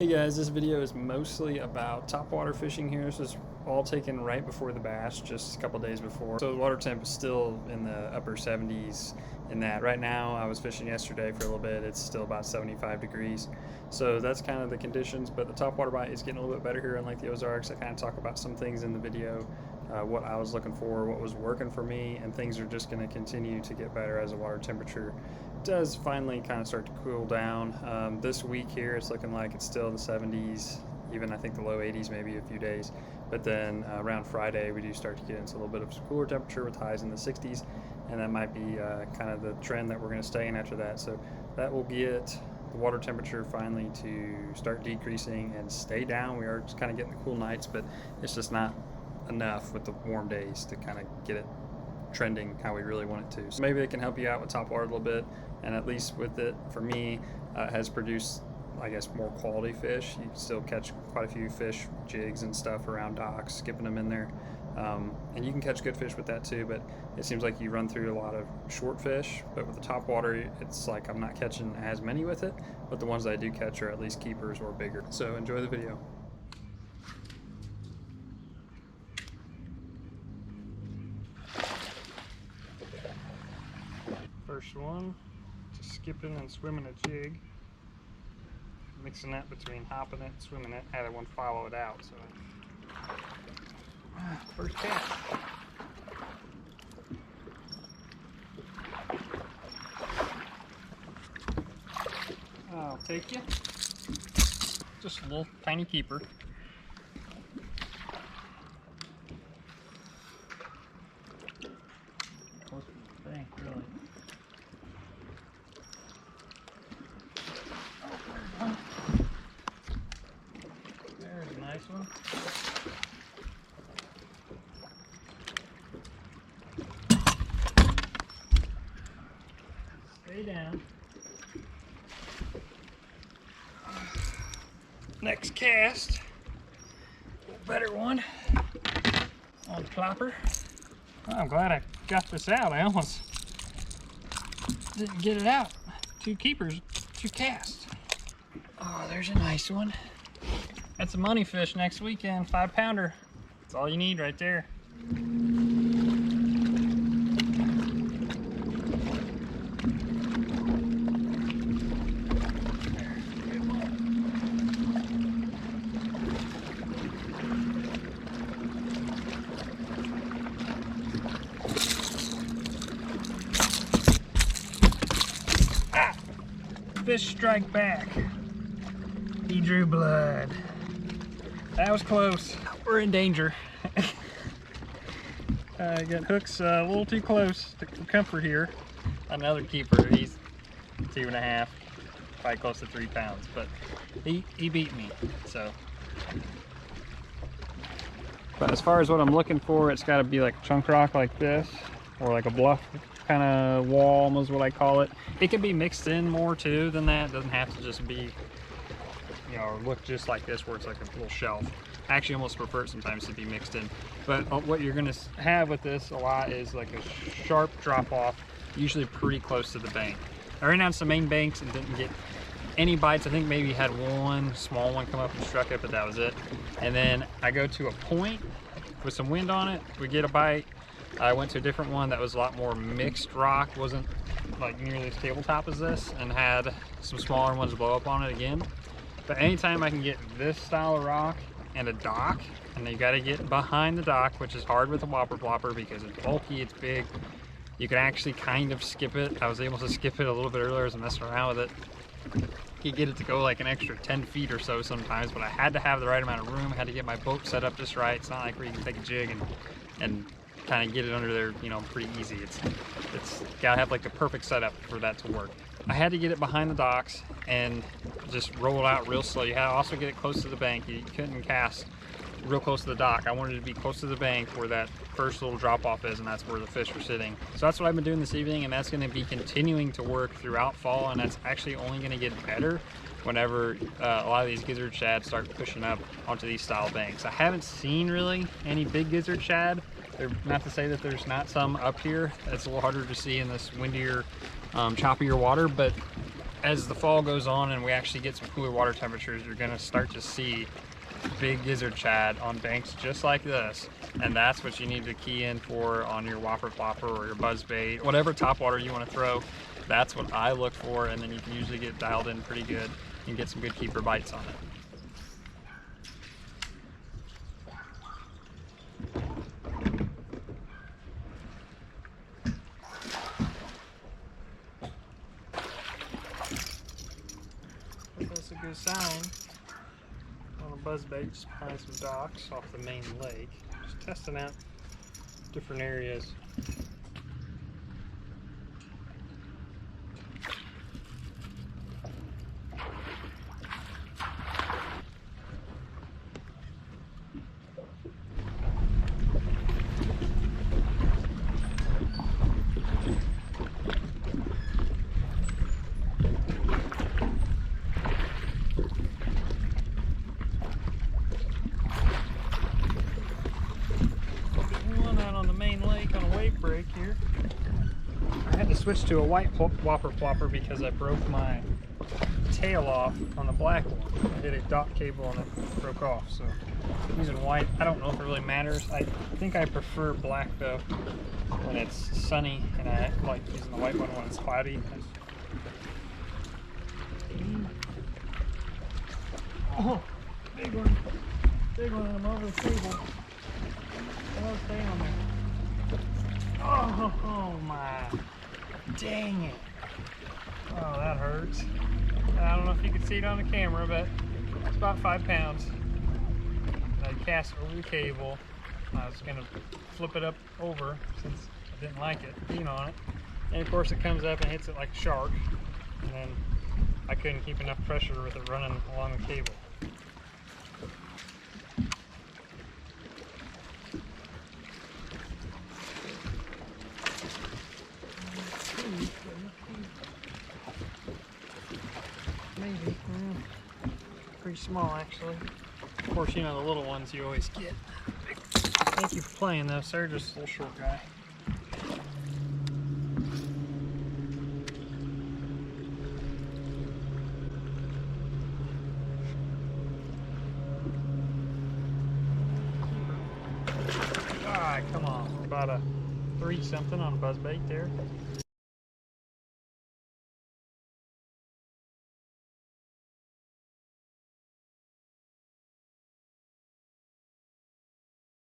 Hey guys, this video is mostly about topwater fishing here. This was all taken right before the bass, just a couple days before. So the water temp is still in the upper 70s in that. Right now, I was fishing yesterday for a little bit. It's still about 75 degrees. So that's kind of the conditions, but the topwater bite is getting a little bit better here unlike the Ozarks. I kind of talk about some things in the video, what I was looking for, what was working for me, and things are just going to continue to get better as the water temperature does finally kind of start to cool down. This week here, it's looking like it's still the 70s, even I think the low 80s maybe a few days. But then around Friday, we do start to get into a little bit of cooler temperature with highs in the 60s, and that might be kind of the trend that we're going to stay in after that. So that will get the water temperature finally to start decreasing and stay down. We are just kind of getting the cool nights, but it's just not enough with the warm days to kind of get it trending how we really want it to. So maybe it can help you out with topwater a little bit, and at least with it, for me, it has produced, I guess, more quality fish. You can still catch quite a few fish, jigs and stuff around docks, skipping them in there. And you can catch good fish with that too, but it seems like you run through a lot of short fish. But with the topwater, it's like I'm not catching as many with it, but the ones that I do catch are at least keepers or bigger. So enjoy the video. First one, just skipping and swimming a jig. Mixing that between hopping it and swimming it. Had one follow it out, so first cast. I'll take you. Just a little tiny keeper. Close to the bank, really. There's a nice one. Stay down. Next cast, a better one on the plopper. Oh, I'm glad I got this out. I almost didn't get it out. Two keepers, two casts. Oh, there's a nice one. That's a money fish next weekend, 5-pounder. That's all you need right there. Ah! Fish strike back. He drew blood. That was close. We're in danger. Got hooks a little too close to comfort here. Another keeper, he's 2.5, probably close to 3 pounds, but he beat me, so. But as far as what I'm looking for, it's gotta be like a chunk rock like this, or like a bluff kind of wall, is what I call it. It can be mixed in more too than that. It doesn't have to just be, you know, or look just like this where it's like a little shelf. I actually almost prefer it sometimes to be mixed in. But what you're gonna have with this a lot is like a sharp drop off, usually pretty close to the bank. I ran down some main banks and didn't get any bites. I think maybe had one small one come up and struck it, but that was it. And then I go to a point with some wind on it, we get a bite. I went to a different one that was a lot more mixed rock, wasn't like nearly as tabletop as this, and had some smaller ones blow up on it again. But anytime I can get this style of rock and a dock, and you got to get behind the dock, which is hard with a whopper plopper because it's bulky, it's big. You can actually kind of skip it. I was able to skip it a little bit earlier as I messed around with it. You get it to go like an extra 10 feet or so sometimes, but I had to have the right amount of room. I had to get my boat set up just right. It's not like where you can take a jig and kind of get it under there, you know, pretty easy. It's gotta have like the perfect setup for that to work. I had to get it behind the docks and just roll it out real slow. You had to also get it close to the bank. You couldn't cast real close to the dock. I wanted it to be close to the bank where that first little drop off is, and that's where the fish are sitting. So that's what I've been doing this evening, and that's going to be continuing to work throughout fall, and that's actually only going to get better whenever a lot of these gizzard shad start pushing up onto these style banks. I haven't seen really any big gizzard shad. Not to say that there's not some up here. It's a little harder to see in this windier, choppier water, but as the fall goes on and we actually get some cooler water temperatures, you're gonna start to see big gizzard shad on banks just like this, and that's what you need to key in for on your whopper plopper or your buzz bait, whatever topwater you want to throw. That's what I look for, and then you can usually get dialed in pretty good and get some good keeper bites on it. That's a good sign on a buzzbait, just behind some docks off the main lake. Just testing out different areas. Break here. I had to switch to a white whopper plopper because I broke my tail off on the black one. I hit a dot cable and it broke off, so I'm using white. I don't know if it really matters. I think I prefer black though when it's sunny, and I like using the white one when it's cloudy. Oh, big one, and I'm over the table. Oh, stay on there. Oh my, dang it. Oh, that hurts. I don't know if you can see it on the camera, but it's about 5 pounds. I cast it over the cable. I was gonna flip it up over since I didn't like it being on it. And of course it comes up and hits it like a shark. And then I couldn't keep enough pressure with it running along the cable. Maybe. Pretty small actually. Of course, you know the little ones you always get. Thank you for playing though, sir. Just a little short guy. Alright, come on. About a 3 something on a buzzbait there.